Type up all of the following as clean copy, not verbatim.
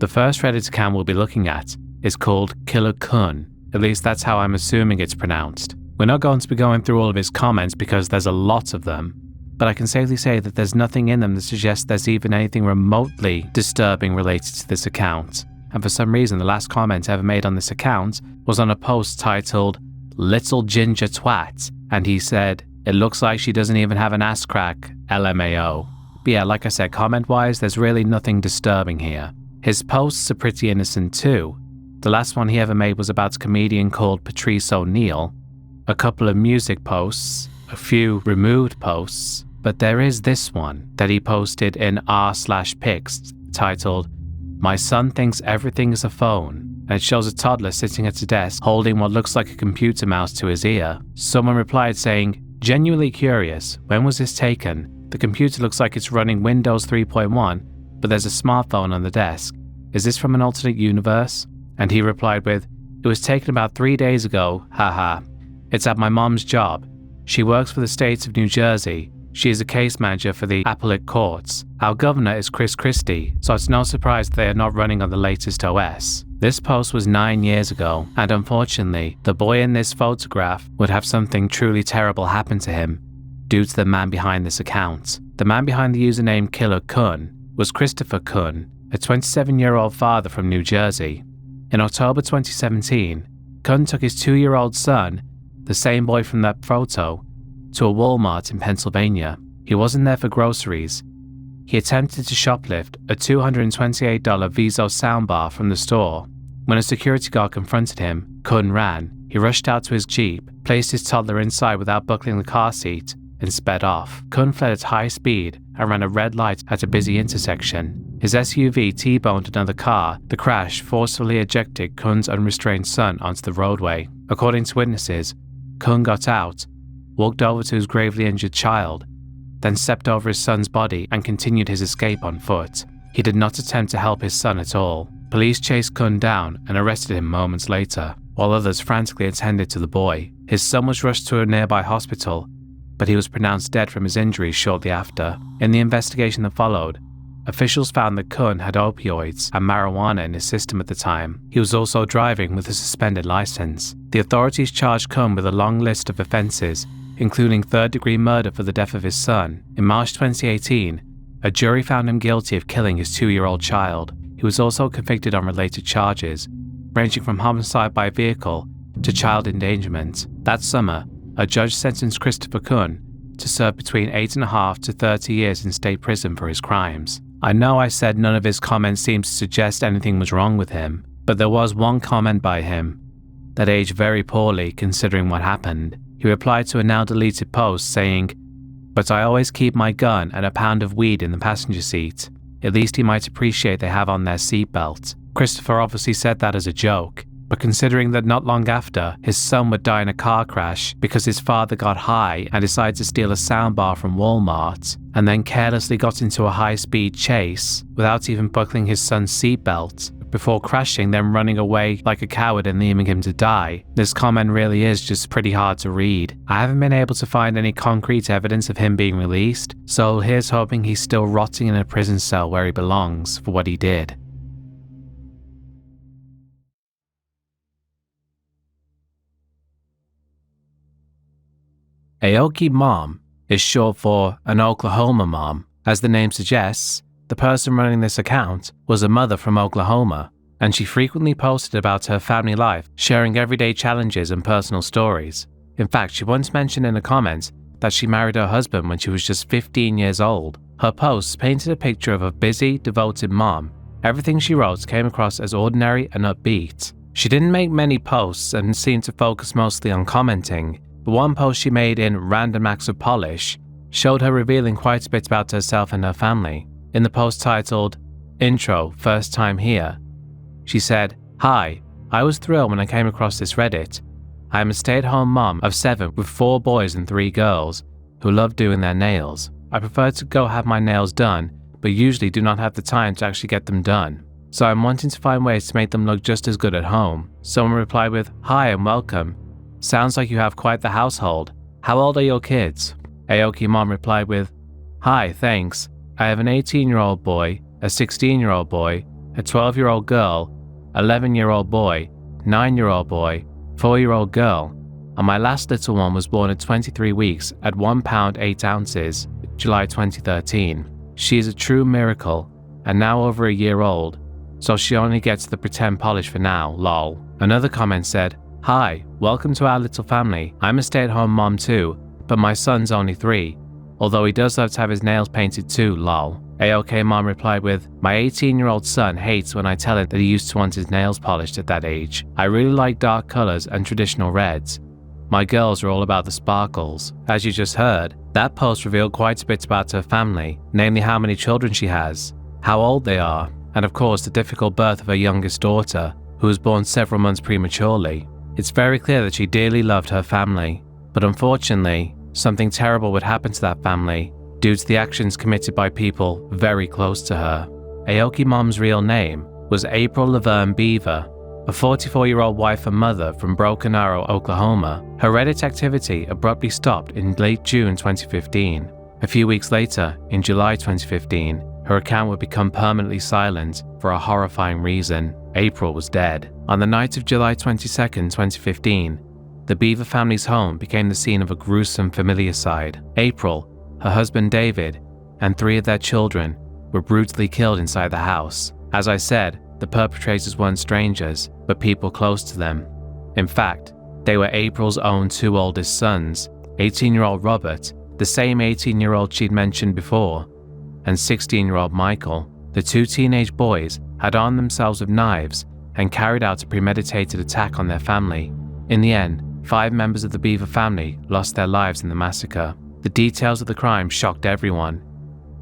The first Reddit account we'll be looking at is called Killer Kun. At least that's how I'm assuming it's pronounced. We're not going to be going through all of his comments because there's a lot of them, but I can safely say that there's nothing in them that suggests there's even anything remotely disturbing related to this account. And for some reason, the last comment ever made on this account was on a post titled Little Ginger Twat, and he said, "It looks like she doesn't even have an ass crack, LMAO." But yeah, like I said, comment-wise, there's really nothing disturbing here. His posts are pretty innocent too. The last one he ever made was about a comedian called Patrice O'Neill, a couple of music posts, a few removed posts, but there is this one that he posted in r/pics titled, "My son thinks everything is a phone," and it shows a toddler sitting at a desk holding what looks like a computer mouse to his ear. Someone replied saying, "Genuinely curious, when was this taken? The computer looks like it's running Windows 3.1, but there's a smartphone on the desk. Is this from an alternate universe?" And he replied with, "It was taken about 3 days ago, haha. It's at my mom's job. She works for the state of New Jersey. She is a case manager for the appellate courts. Our governor is Chris Christie, so it's no surprise they are not running on the latest OS." This post was 9 years ago, and unfortunately, the boy in this photograph would have something truly terrible happen to him due to the man behind this account. The man behind the username Killer Kun was Christopher Kun, a 27-year-old father from New Jersey. In October 2017, Kun took his 2-year-old son, the same boy from that photo, to a Walmart in Pennsylvania. He wasn't there for groceries. He attempted to shoplift a $228 Viso soundbar from the store. When a security guard confronted him, Kun ran. He rushed out to his Jeep, placed his toddler inside without buckling the car seat, and sped off. Kun fled at high speed and ran a red light at a busy intersection. His SUV T-boned another car. The crash forcefully ejected Kun's unrestrained son onto the roadway. According to witnesses, Kun got out, walked over to his gravely injured child, then stepped over his son's body and continued his escape on foot. He did not attempt to help his son at all. Police chased Kun down and arrested him moments later, while others frantically attended to the boy. His son was rushed to a nearby hospital, but he was pronounced dead from his injuries shortly after. In the investigation that followed, officials found that Kun had opioids and marijuana in his system at the time. He was also driving with a suspended license. The authorities charged Kun with a long list of offences, including third-degree murder for the death of his son. In March 2018, a jury found him guilty of killing his 2-year-old child. He was also convicted on related charges, ranging from homicide by vehicle to child endangerment. That summer, a judge sentenced Christopher Kun to serve between 8.5 to 30 years in state prison for his crimes. I know I said none of his comments seemed to suggest anything was wrong with him, but there was one comment by him that aged very poorly considering what happened. He replied to a now deleted post saying, "But I always keep my gun and a pound of weed in the passenger seat. At least he might appreciate they have on their seatbelt." Christopher obviously said that as a joke, but considering that not long after, his son would die in a car crash because his father got high and decided to steal a soundbar from Walmart, and then carelessly got into a high-speed chase without even buckling his son's seatbelt, before crashing, then running away like a coward and leaving him to die, this comment really is just pretty hard to read. I haven't been able to find any concrete evidence of him being released, so here's hoping he's still rotting in a prison cell where he belongs for what he did. Aoki Mom is short for an Oklahoma mom. As the name suggests, the person running this account was a mother from Oklahoma, and she frequently posted about her family life, sharing everyday challenges and personal stories. In fact, she once mentioned in a comment that she married her husband when she was just 15 years old. Her posts painted a picture of a busy, devoted mom. Everything she wrote came across as ordinary and upbeat. She didn't make many posts and seemed to focus mostly on commenting, but one post she made in Random Acts of Polish showed her revealing quite a bit about herself and her family. In the post titled, "Intro, First Time Here," she said, "Hi, I was thrilled when I came across this Reddit. I am a stay-at-home mom of 7 with 4 boys and 3 girls who love doing their nails. I prefer to go have my nails done, but usually do not have the time to actually get them done. So I'm wanting to find ways to make them look just as good at home." Someone replied with, "Hi and welcome. Sounds like you have quite the household. How old are your kids?" Aoki Mom replied with, "Hi, thanks. I have an 18-year-old boy, a 16-year-old boy, a 12-year-old girl, 11-year-old boy, 9-year-old boy, 4-year-old girl, and my last little one was born at 23 weeks at 1 pound 8 ounces, July 2013. She is a true miracle, and now over a year old, so she only gets the pretend polish for now, lol. Another comment said, "Hi, welcome to our little family. I'm a stay-at-home mom too, but my son's only 3, although he does love to have his nails painted too, lol." AOK Mom replied with, "My 18-year-old son hates when I tell him that he used to want his nails polished at that age. I really like dark colors and traditional reds. My girls are all about the sparkles." As you just heard, that post revealed quite a bit about her family, namely how many children she has, how old they are, and of course the difficult birth of her youngest daughter, who was born several months prematurely. It's very clear that she dearly loved her family, but unfortunately, something terrible would happen to that family due to the actions committed by people very close to her. Aoki Mom's real name was April Laverne Beaver, a 44-year-old wife and mother from Broken Arrow, Oklahoma. Her Reddit activity abruptly stopped in late June 2015. A few weeks later, in July 2015, her account would become permanently silent for a horrifying reason. April was dead. On the night of July 22, 2015, the Beaver family's home became the scene of a gruesome familicide. April, her husband David, and 3 of their children were brutally killed inside the house. As I said, the perpetrators weren't strangers, but people close to them. In fact, they were April's own 2 oldest sons, 18-year-old Robert, the same 18-year-old she'd mentioned before, and 16-year-old Michael. The 2 teenage boys had armed themselves with knives and carried out a premeditated attack on their family. In the end, 5 members of the Beaver family lost their lives in the massacre. The details of the crime shocked everyone.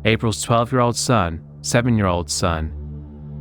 April's 12-year-old son, 7-year-old son,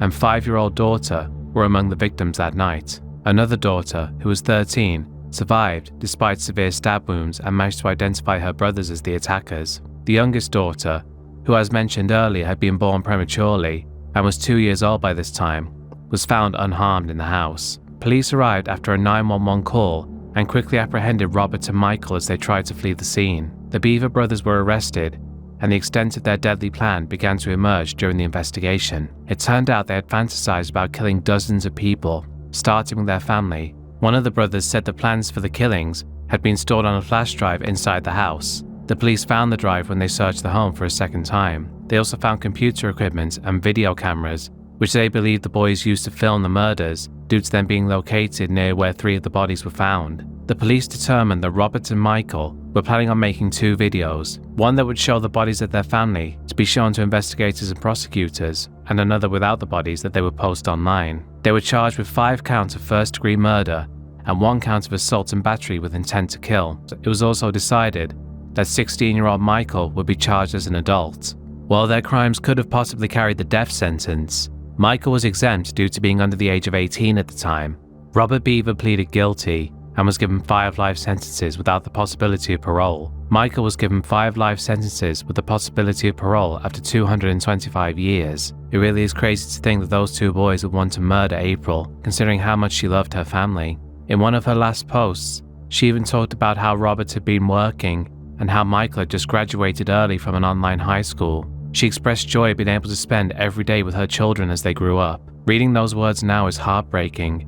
and 5-year-old daughter were among the victims that night. Another daughter, who was 13, survived despite severe stab wounds and managed to identify her brothers as the attackers. The youngest daughter, who as mentioned earlier had been born prematurely and was 2 years old by this time, was found unharmed in the house. Police arrived after a 911 call and quickly apprehended Robert and Michael as they tried to flee the scene. The Beaver brothers were arrested, and the extent of their deadly plan began to emerge during the investigation. It turned out they had fantasized about killing dozens of people, starting with their family. One of the brothers said the plans for the killings had been stored on a flash drive inside the house. The police found the drive when they searched the home for a second time. They also found computer equipment and video cameras, which they believed the boys used to film the murders due to them being located near where 3 of the bodies were found. The police determined that Robert and Michael were planning on making 2 videos, one that would show the bodies of their family to be shown to investigators and prosecutors, and another without the bodies that they would post online. They were charged with 5 counts of first-degree murder and 1 count of assault and battery with intent to kill. It was also decided that 16-year-old Michael would be charged as an adult. While their crimes could have possibly carried the death sentence, Michael was exempt due to being under the age of 18 at the time. Robert Beaver pleaded guilty and was given 5 life sentences without the possibility of parole. Michael was given 5 life sentences with the possibility of parole after 225 years. It really is crazy to think that those 2 boys would want to murder April, considering how much she loved her family. In one of her last posts, she even talked about how Robert had been working and how Michael had just graduated early from an online high school. She expressed joy at being able to spend every day with her children as they grew up. Reading those words now is heartbreaking,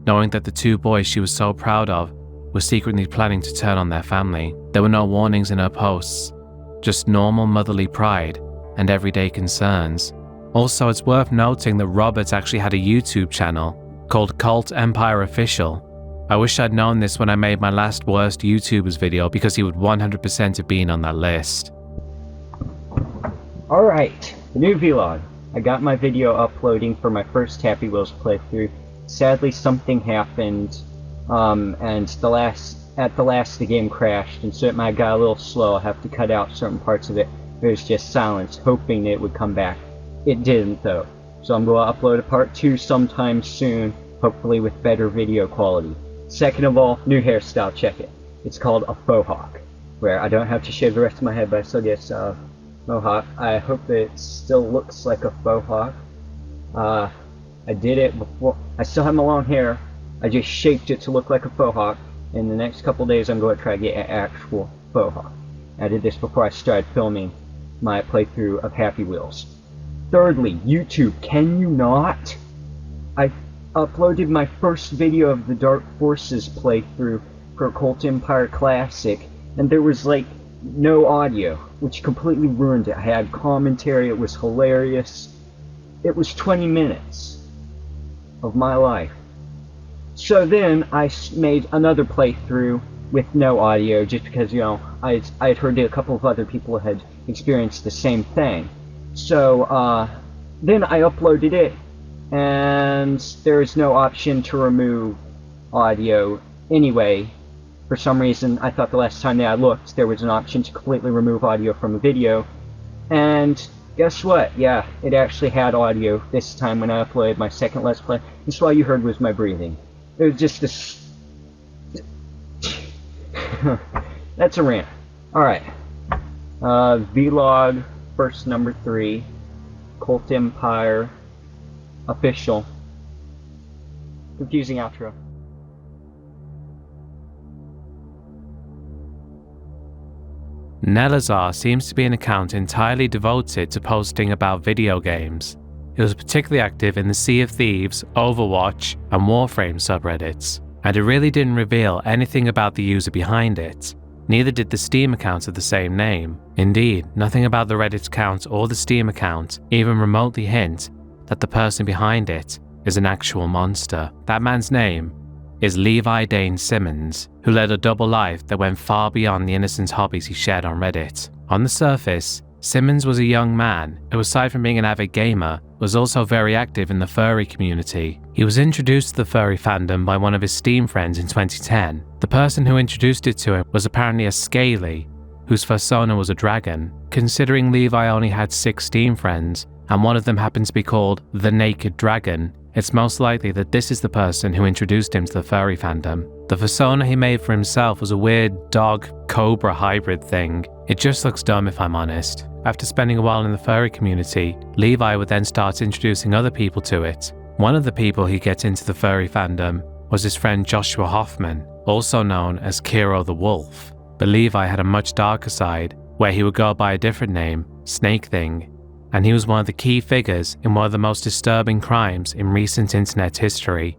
knowing that the 2 boys she was so proud of were secretly planning to turn on their family. There were no warnings in her posts, just normal motherly pride and everyday concerns. Also, it's worth noting that Robert actually had a YouTube channel called Cult Empire Official. I wish I'd known this when I made my last worst YouTubers video, because he would 100% have been on that list. Alright, the new vlog. I got my video uploading for my first Happy Wheels playthrough. Sadly, something happened, and at the last the game crashed, and so it might have got a little slow. I'll have to cut out certain parts of it. There was just silence, hoping it would come back. It didn't though. So I'm going to upload a part 2 sometime soon, hopefully with better video quality. Second of all, new hairstyle, check it. It's called a faux hawk, where I don't have to shave the rest of my head, but I still get mohawk. I hope that it still looks like a faux hawk. I did it before. I still have my long hair. I just shaped it to look like a faux hawk. In the next couple days, I'm going to try to get an actual faux hawk. I did this before I started filming my playthrough of Happy Wheels. Thirdly, YouTube, can you not? I uploaded my first video of the Dark Forces playthrough for Cult Empire Classic, and there was like no audio, which completely ruined it. I had commentary, it was hilarious. It was 20 minutes of my life. So then I made another playthrough with no audio, just because, you know, I had heard a couple of other people had experienced the same thing. So then I uploaded it, and there is no option to remove audio anyway. For some reason, I thought the last time that I looked, there was an option to completely remove audio from a video. And guess what? Yeah, it actually had audio this time when I uploaded my second Let's Play. And so all you heard was my breathing. It was just this... That's a rant. Alright. Vlog, first number 3. Cult Empire. Official. Confusing outro. Nelazar seems to be an account entirely devoted to posting about video games. It was particularly active in the Sea of Thieves, Overwatch, and Warframe subreddits, and it really didn't reveal anything about the user behind it. Neither did the Steam account of the same name. Indeed, nothing about the Reddit account or the Steam account even remotely hint that the person behind it is an actual monster. That man's name is Levi Dane Simmons, who led a double life that went far beyond the innocent hobbies he shared on Reddit. On the surface, Simmons was a young man who, aside from being an avid gamer, was also very active in the furry community. He was introduced to the furry fandom by one of his Steam friends in 2010. The person who introduced it to him was apparently a scaly, whose persona was a dragon. Considering Levi only had 6 Steam friends, and one of them happened to be called the Naked Dragon, it's most likely that this is the person who introduced him to the furry fandom. The persona he made for himself was a weird dog-cobra hybrid thing. It just looks dumb if I'm honest. After spending a while in the furry community, Levi would then start introducing other people to it. One of the people he gets into the furry fandom was his friend Joshua Hoffman, also known as Kiro the Wolf. But Levi had a much darker side, where he would go by a different name, Snake Thing, and he was one of the key figures in one of the most disturbing crimes in recent internet history.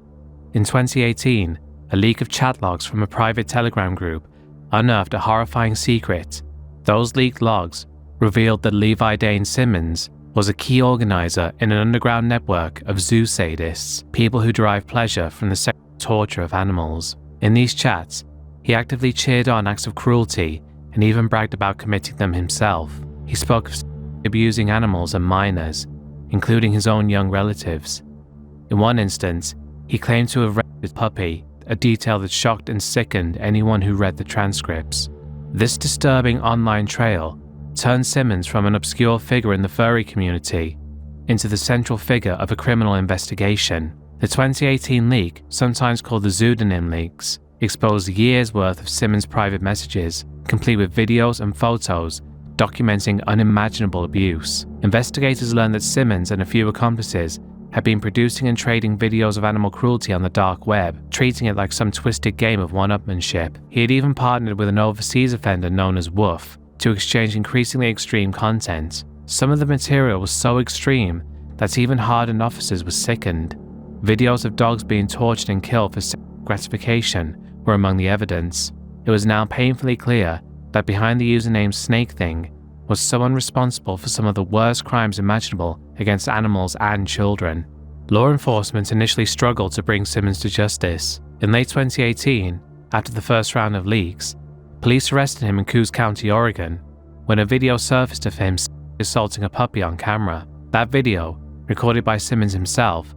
In 2018, a leak of chat logs from a private Telegram group unearthed a horrifying secret. Those leaked logs revealed that Levi Dane Simmons was a key organizer in an underground network of zoo sadists, people who derive pleasure from the sexual torture of animals. In these chats, he actively cheered on acts of cruelty and even bragged about committing them himself. He spoke of abusing animals and minors, including his own young relatives. In one instance, he claimed to have raped a puppy, a detail that shocked and sickened anyone who read the transcripts. This disturbing online trail turned Simmons from an obscure figure in the furry community into the central figure of a criminal investigation. The 2018 leak, sometimes called the pseudonym leaks, exposed years' worth of Simmons' private messages, complete with videos and photos documenting unimaginable abuse. Investigators learned that Simmons and a few accomplices had been producing and trading videos of animal cruelty on the dark web, treating it like some twisted game of one-upmanship. He had even partnered with an overseas offender known as Woof to exchange increasingly extreme content. Some of the material was so extreme that even hardened officers were sickened. Videos of dogs being tortured and killed for sexual gratification were among the evidence. It was now painfully clear that behind the username Snake Thing was someone responsible for some of the worst crimes imaginable against animals and children. Law enforcement initially struggled to bring Simmons to justice. In late 2018, after the first round of leaks, police arrested him in Coos County, Oregon, when a video surfaced of him assaulting a puppy on camera. That video, recorded by Simmons himself,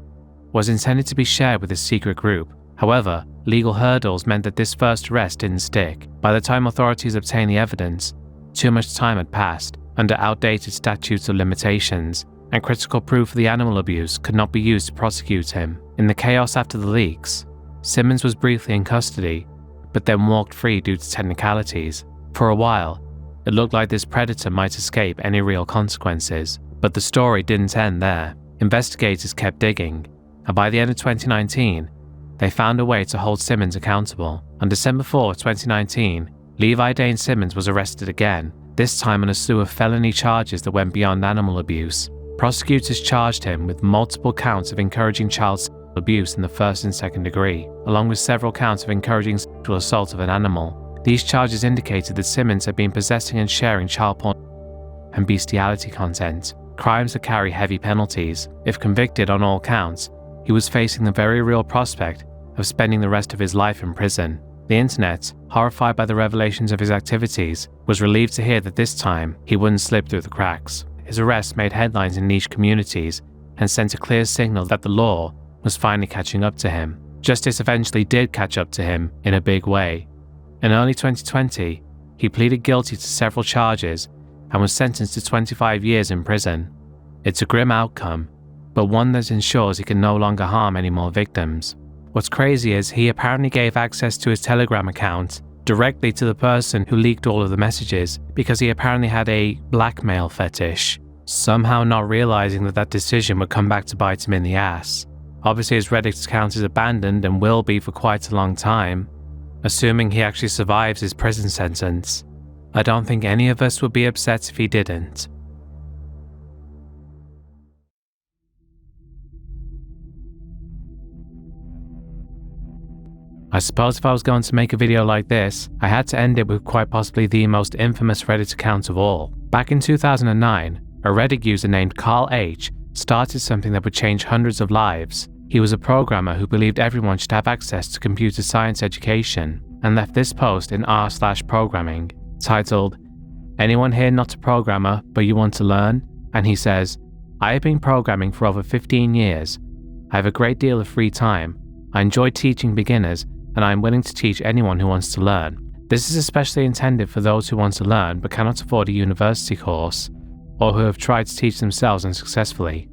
was intended to be shared with his secret group. However, legal hurdles meant that this first arrest didn't stick. By the time authorities obtained the evidence, too much time had passed under outdated statutes of limitations, and critical proof of the animal abuse could not be used to prosecute him. In the chaos after the leaks, Simmons was briefly in custody, but then walked free due to technicalities. For a while, it looked like this predator might escape any real consequences, but the story didn't end there. Investigators kept digging, and by the end of 2019, they found a way to hold Simmons accountable. On December 4, 2019, Levi Dane Simmons was arrested again, this time on a slew of felony charges that went beyond animal abuse. Prosecutors charged him with multiple counts of encouraging child sexual abuse in the first and second degree, along with several counts of encouraging sexual assault of an animal. These charges indicated that Simmons had been possessing and sharing child porn and bestiality content, crimes that carry heavy penalties. If convicted on all counts, he was facing the very real prospect of spending the rest of his life in prison. The internet, horrified by the revelations of his activities, was relieved to hear that this time he wouldn't slip through the cracks. His arrest made headlines in niche communities and sent a clear signal that the law was finally catching up to him. Justice eventually did catch up to him in a big way. In early 2020, he pleaded guilty to several charges and was sentenced to 25 years in prison. It's a grim outcome, but one that ensures he can no longer harm any more victims. What's crazy is he apparently gave access to his Telegram account directly to the person who leaked all of the messages because he apparently had a blackmail fetish, somehow not realizing that decision would come back to bite him in the ass. Obviously his Reddit account is abandoned and will be for quite a long time, assuming he actually survives his prison sentence. I don't think any of us would be upset if he didn't. I suppose if I was going to make a video like this, I had to end it with quite possibly the most infamous Reddit account of all. Back in 2009, a Reddit user named Carl H. started something that would change hundreds of lives. He was a programmer who believed everyone should have access to computer science education, and left this post in r/programming, titled, "Anyone here not a programmer, but you want to learn?" And he says, "I have been programming for over 15 years. I have a great deal of free time. I enjoy teaching beginners, and I am willing to teach anyone who wants to learn. This is especially intended for those who want to learn but cannot afford a university course, or who have tried to teach themselves unsuccessfully.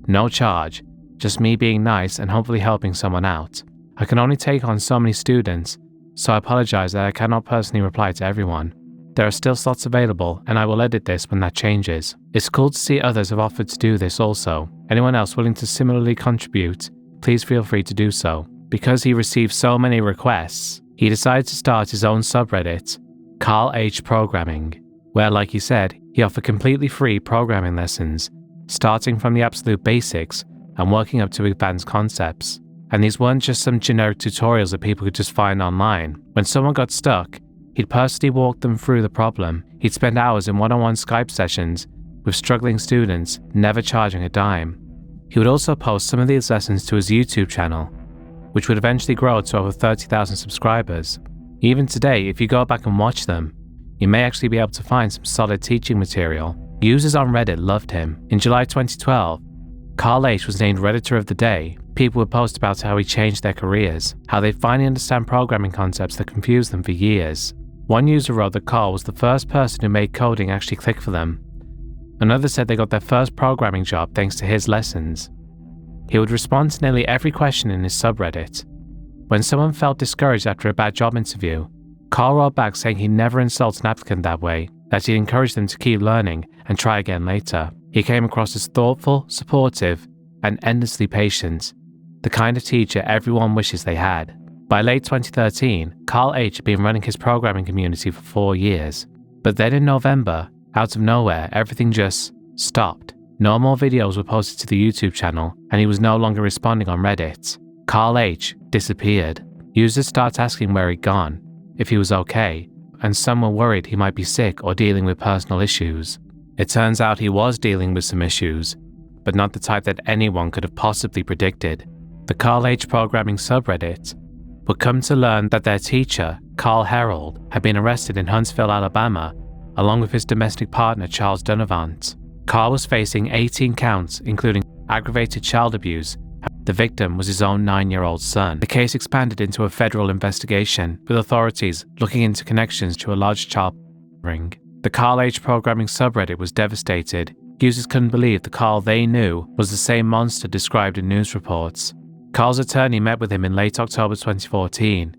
No charge, just me being nice and hopefully helping someone out. I can only take on so many students, so I apologize that I cannot personally reply to everyone. There are still slots available, and I will edit this when that changes. It's cool to see others have offered to do this also. Anyone else willing to similarly contribute, please feel free to do so." Because he received so many requests, he decided to start his own subreddit, Carl H. Programming, where, like he said, he offered completely free programming lessons, starting from the absolute basics and working up to advanced concepts. And these weren't just some generic tutorials that people could just find online. When someone got stuck, he'd personally walk them through the problem. He'd spend hours in one-on-one Skype sessions with struggling students, never charging a dime. He would also post some of these lessons to his YouTube channel, which would eventually grow to over 30,000 subscribers. Even today, if you go back and watch them, you may actually be able to find some solid teaching material. Users on Reddit loved him. In July 2012, Carl H. was named Redditor of the Day. People would post about how he changed their careers, how they finally understand programming concepts that confused them for years. One user wrote that Carl was the first person who made coding actually click for them. Another said they got their first programming job thanks to his lessons. He would respond to nearly every question in his subreddit. When someone felt discouraged after a bad job interview, Carl wrote back saying he never insults an applicant that way, that he'd encourage them to keep learning and try again later. He came across as thoughtful, supportive, and endlessly patient, the kind of teacher everyone wishes they had. By late 2013, Carl H. had been running his programming community for 4 years. But then in November, out of nowhere, everything just stopped. No more videos were posted to the YouTube channel, and he was no longer responding on Reddit. Carl H. disappeared. Users started asking where he'd gone, if he was okay, and some were worried he might be sick or dealing with personal issues. It turns out he was dealing with some issues, but not the type that anyone could have possibly predicted. The Carl H. Programming subreddit would come to learn that their teacher, Carl Herold, had been arrested in Huntsville, Alabama, along with his domestic partner Charles Donovan. Carl was facing 18 counts, including aggravated child abuse. The victim was his own 9-year-old son. The case expanded into a federal investigation, with authorities looking into connections to a large child ring. The Carl H. Programming subreddit was devastated. Users couldn't believe the Carl they knew was the same monster described in news reports. Carl's attorney met with him in late October 2014.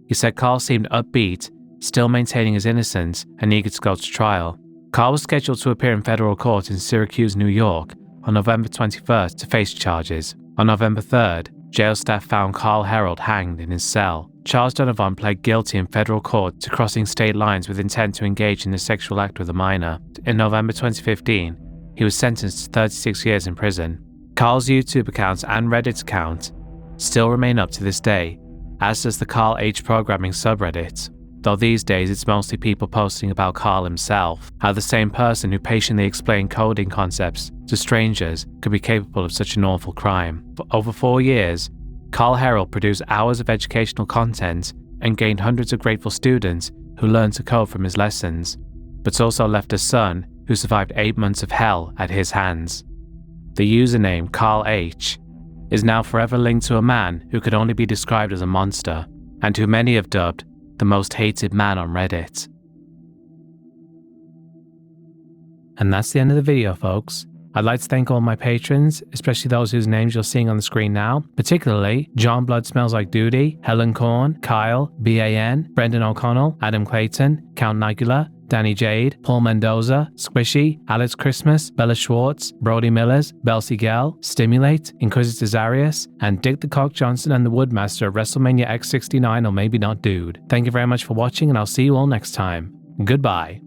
He said Carl seemed upbeat, still maintaining his innocence and eager to go to trial. Carl was scheduled to appear in federal court in Syracuse, New York, on November 21st to face charges. On November 3rd, jail staff found Carl Herold hanged in his cell. Charles Donovan pled guilty in federal court to crossing state lines with intent to engage in a sexual act with a minor. In November 2015, he was sentenced to 36 years in prison. Carl's YouTube account and Reddit account still remain up to this day, as does the Carl H Programming subreddit, though these days it's mostly people posting about Carl himself, how the same person who patiently explained coding concepts to strangers could be capable of such an awful crime. For over 4 years, Carl Herald produced hours of educational content and gained hundreds of grateful students who learned to code from his lessons, but also left a son who survived 8 months of hell at his hands. The username Carl H is now forever linked to a man who could only be described as a monster, and who many have dubbed the most hated man on Reddit. And that's the end of the video, folks. I'd like to thank all my patrons, especially those whose names you're seeing on the screen now, particularly John Blood Smells Like Duty, Helen Korn, Kyle, BAN, Brendan O'Connell, Adam Clayton, Count Nagula, Danny Jade, Paul Mendoza, Squishy, Alex Christmas, Bella Schwartz, Brody Millers, Belsie Gell, Stimulate, Inquisitor Zarius, and Dick the Cock Johnson and the Woodmaster of WrestleMania X69 or maybe not Dude. Thank you very much for watching, and I'll see you all next time. Goodbye.